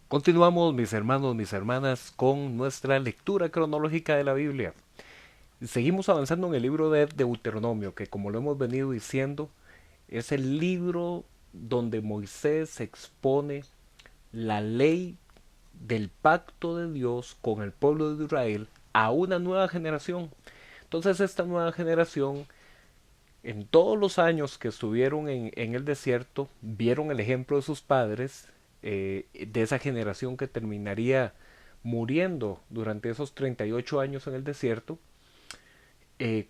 Continuamos, mis hermanos, mis hermanas, con nuestra lectura cronológica de la Biblia. Seguimos avanzando en el libro de Deuteronomio, que como lo hemos venido diciendo, es el libro donde Moisés expone la ley del pacto de Dios con el pueblo de Israel a una nueva generación. Entonces esta nueva generación, en todos los años que estuvieron en el desierto, vieron el ejemplo de sus padres, de esa generación que terminaría muriendo durante esos 38 años en el desierto,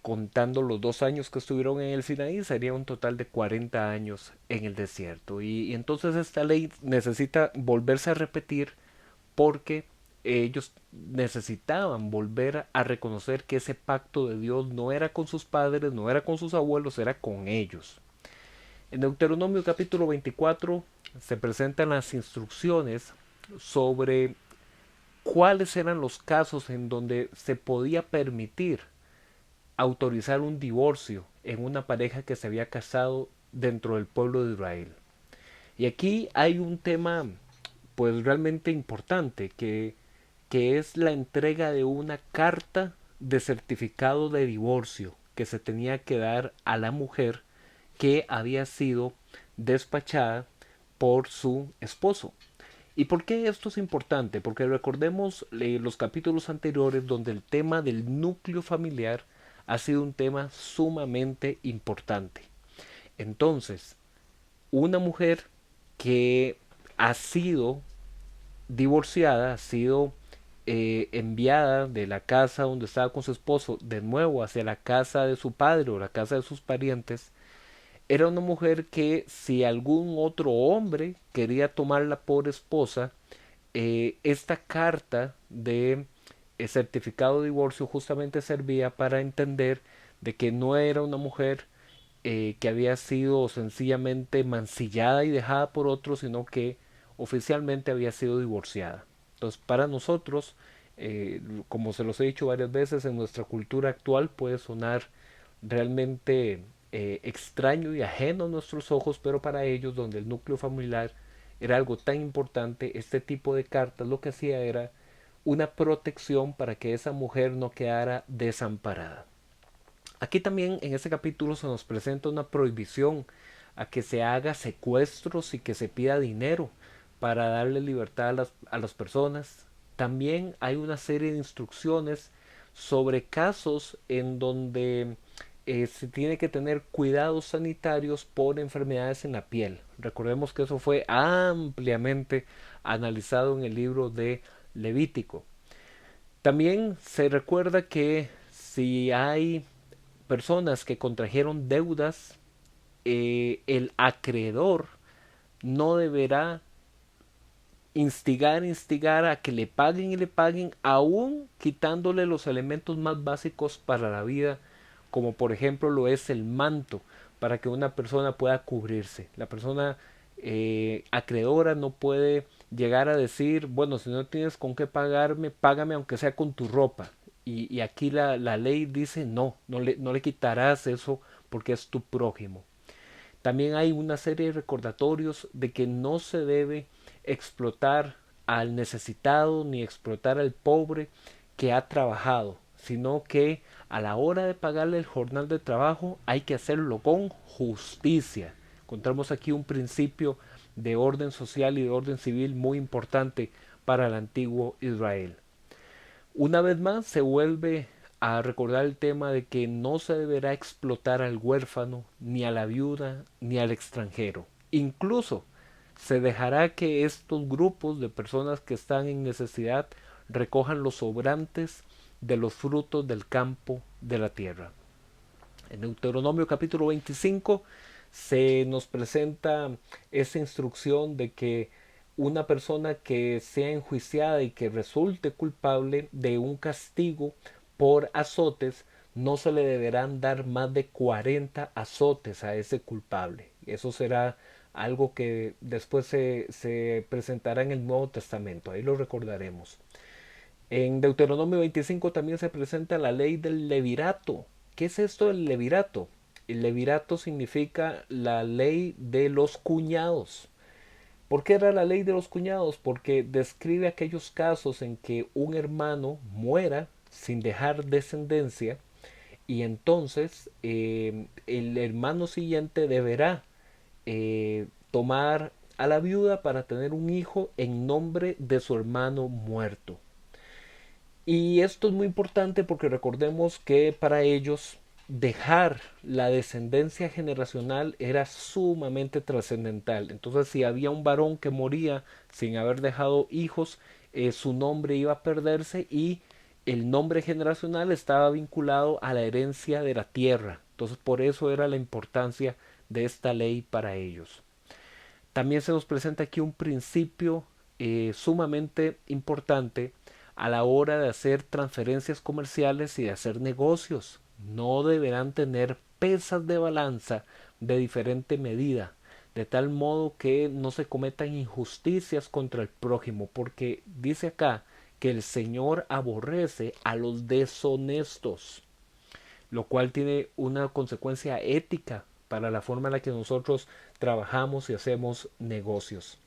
contando los 2 años que estuvieron en el Sinaí, sería un total de 40 años en el desierto. Y entonces esta ley necesita volverse a repetir porque ellos necesitaban volver a reconocer que ese pacto de Dios no era con sus padres, no era con sus abuelos, era con ellos. En Deuteronomio capítulo 24 se presentan las instrucciones sobre cuáles eran los casos en donde se podía permitir autorizar un divorcio en una pareja que se había casado dentro del pueblo de Israel. Y aquí hay un tema pues realmente importante que es la entrega de una carta de certificado de divorcio que se tenía que dar a la mujer que había sido despachada por su esposo. ¿Y por qué esto es importante? Porque recordemos los capítulos anteriores donde el tema del núcleo familiar ha sido un tema sumamente importante. Entonces, una mujer que ha sido divorciada, ha sido enviada de la casa donde estaba con su esposo de nuevo hacia la casa de su padre o la casa de sus parientes, era una mujer que si algún otro hombre quería tomarla por esposa, esta carta de certificado de divorcio justamente servía para entender de que no era una mujer que había sido sencillamente mancillada y dejada por otro, sino que oficialmente había sido divorciada. Entonces, para nosotros, como se los he dicho varias veces, en nuestra cultura actual puede sonar realmente extraño y ajeno a nuestros ojos, pero para ellos, donde el núcleo familiar era algo tan importante, este tipo de cartas lo que hacía era una protección para que esa mujer no quedara desamparada. Aquí también en este capítulo se nos presenta una prohibición a que se haga secuestros y que se pida dinero para darle libertad a las personas. También hay una serie de instrucciones sobre casos en donde se tiene que tener cuidados sanitarios por enfermedades en la piel. Recordemos que eso fue ampliamente analizado en el libro de Levítico. También se recuerda que si hay personas que contrajeron deudas, el acreedor no deberá instigar a que le paguen y le paguen, aún quitándole los elementos más básicos para la vida, como por ejemplo lo es el manto, para que una persona pueda cubrirse. La persona acreedora no puede llegar a decir, bueno, si no tienes con qué pagarme, págame aunque sea con tu ropa. Y aquí la ley dice, no le quitarás eso porque es tu prójimo. También hay una serie de recordatorios de que no se debe explotar al necesitado ni explotar al pobre que ha trabajado, sino que a la hora de pagarle el jornal de trabajo hay que hacerlo con justicia. Encontramos aquí un principio de orden social y de orden civil muy importante para el antiguo Israel. Una vez más se vuelve a recordar el tema de que no se deberá explotar al huérfano, ni a la viuda, ni al extranjero. Incluso se dejará que estos grupos de personas que están en necesidad recojan los sobrantes de los frutos del campo de la tierra. En Deuteronomio capítulo 25 se nos presenta esa instrucción de que una persona que sea enjuiciada y que resulte culpable de un castigo por azotes, no se le deberán dar más de 40 azotes a ese culpable. Eso será algo que después se presentará en el Nuevo Testamento, ahí lo recordaremos. En Deuteronomio 25 también se presenta la ley del levirato. ¿Qué es esto del levirato? El levirato significa la ley de los cuñados. ¿Por qué era la ley de los cuñados? Porque describe aquellos casos en que un hermano muera sin dejar descendencia y entonces el hermano siguiente deberá tomar a la viuda para tener un hijo en nombre de su hermano muerto. Y esto es muy importante porque recordemos que para ellos dejar la descendencia generacional era sumamente trascendental. Entonces, si había un varón que moría sin haber dejado hijos, su nombre iba a perderse y el nombre generacional estaba vinculado a la herencia de la tierra. Entonces, por eso era la importancia de esta ley para ellos. También se nos presenta aquí un principio sumamente importante a la hora de hacer transferencias comerciales y de hacer negocios. No deberán tener pesas de balanza de diferente medida, de tal modo que no se cometan injusticias contra el prójimo, porque dice acá que el Señor aborrece a los deshonestos, lo cual tiene una consecuencia ética para la forma en la que nosotros trabajamos y hacemos negocios.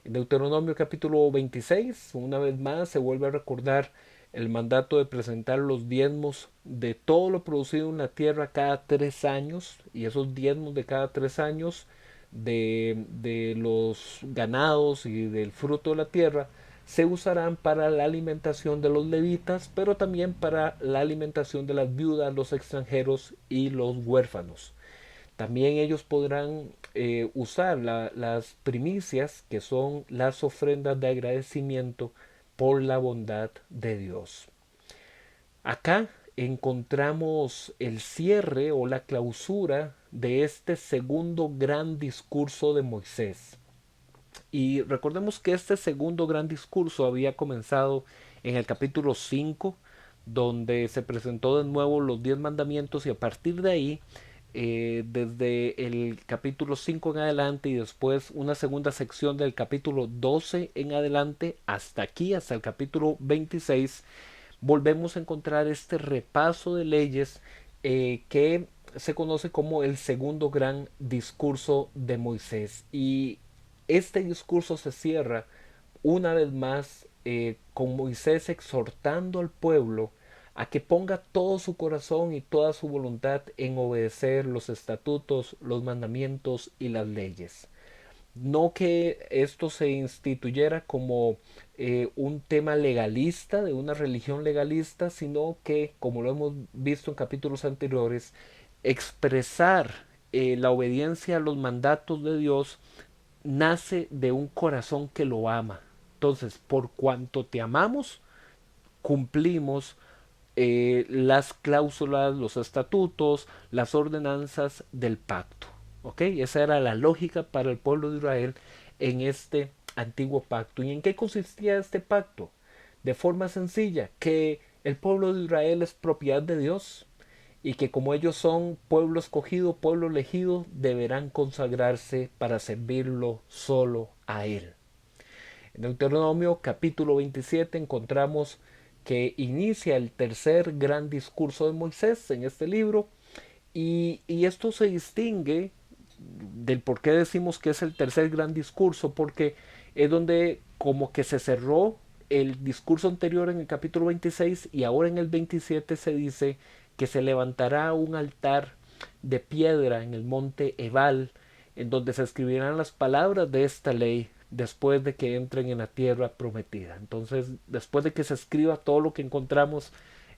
En Deuteronomio capítulo 26, una vez más se vuelve a recordar el mandato de presentar los diezmos de todo lo producido en la tierra cada 3 años, y esos diezmos de cada 3 años de los ganados y del fruto de la tierra se usarán para la alimentación de los levitas, pero también para la alimentación de las viudas, los extranjeros y los huérfanos. También ellos podrán usar las primicias, que son las ofrendas de agradecimiento por la bondad de Dios. Acá encontramos el cierre o la clausura de este segundo gran discurso de Moisés. Y recordemos que este segundo gran discurso había comenzado en el capítulo 5, donde se presentó de nuevo los 10 mandamientos, y a partir de ahí, desde el capítulo 5 en adelante y después una segunda sección del capítulo 12 en adelante hasta aquí, hasta el capítulo 26, volvemos a encontrar este repaso de leyes que se conoce como el segundo gran discurso de Moisés. Y este discurso se cierra una vez más con Moisés exhortando al pueblo a que ponga todo su corazón y toda su voluntad en obedecer los estatutos, los mandamientos y las leyes. No que esto se instituyera como un tema legalista, de una religión legalista, sino que, como lo hemos visto en capítulos anteriores, expresar la obediencia a los mandatos de Dios nace de un corazón que lo ama. Entonces, por cuanto te amamos, cumplimos las cláusulas, los estatutos, las ordenanzas del pacto. ¿Ok? Esa era la lógica para el pueblo de Israel en este antiguo pacto. ¿Y en qué consistía este pacto? De forma sencilla, que el pueblo de Israel es propiedad de Dios y que como ellos son pueblo escogido, pueblo elegido, deberán consagrarse para servirlo solo a Él. En Deuteronomio capítulo 27 encontramos que inicia el tercer gran discurso de Moisés en este libro, y esto se distingue del por qué decimos que es el tercer gran discurso, porque es donde como que se cerró el discurso anterior en el capítulo 26 y ahora en el 27 se dice que se levantará un altar de piedra en el monte Ebal, en donde se escribirán las palabras de esta ley después de que entren en la tierra prometida. Entonces, después de que se escriba todo lo que encontramos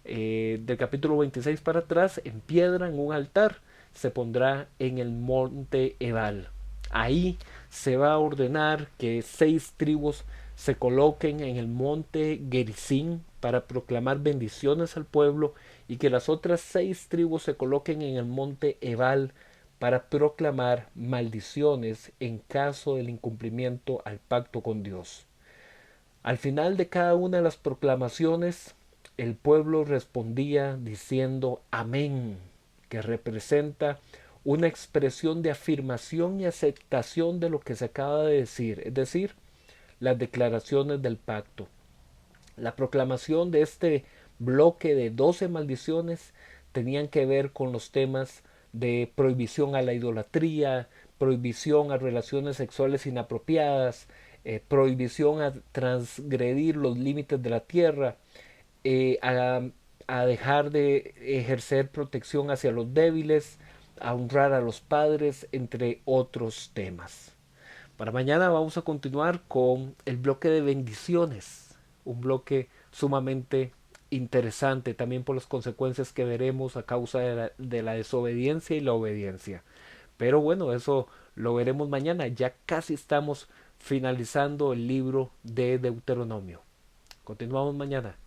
del capítulo 26 para atrás, en piedra, en un altar, se pondrá en el monte Ebal. Ahí se va a ordenar que 6 tribus se coloquen en el monte Gerizim para proclamar bendiciones al pueblo, y que las otras 6 tribus se coloquen en el monte Ebal para proclamar maldiciones en caso del incumplimiento al pacto con Dios. Al final de cada una de las proclamaciones, el pueblo respondía diciendo amén, que representa una expresión de afirmación y aceptación de lo que se acaba de decir, es decir, las declaraciones del pacto. La proclamación de este bloque de 12 maldiciones tenían que ver con los temas de prohibición a la idolatría, prohibición a relaciones sexuales inapropiadas, prohibición a transgredir los límites de la tierra, eh, a, a dejar de ejercer protección hacia los débiles, a honrar a los padres, entre otros temas. Para mañana vamos a continuar con el bloque de bendiciones, un bloque sumamente interesante también por las consecuencias que veremos a causa de la desobediencia y la obediencia. Pero bueno, eso lo veremos mañana. Ya casi estamos finalizando el libro de Deuteronomio. Continuamos mañana.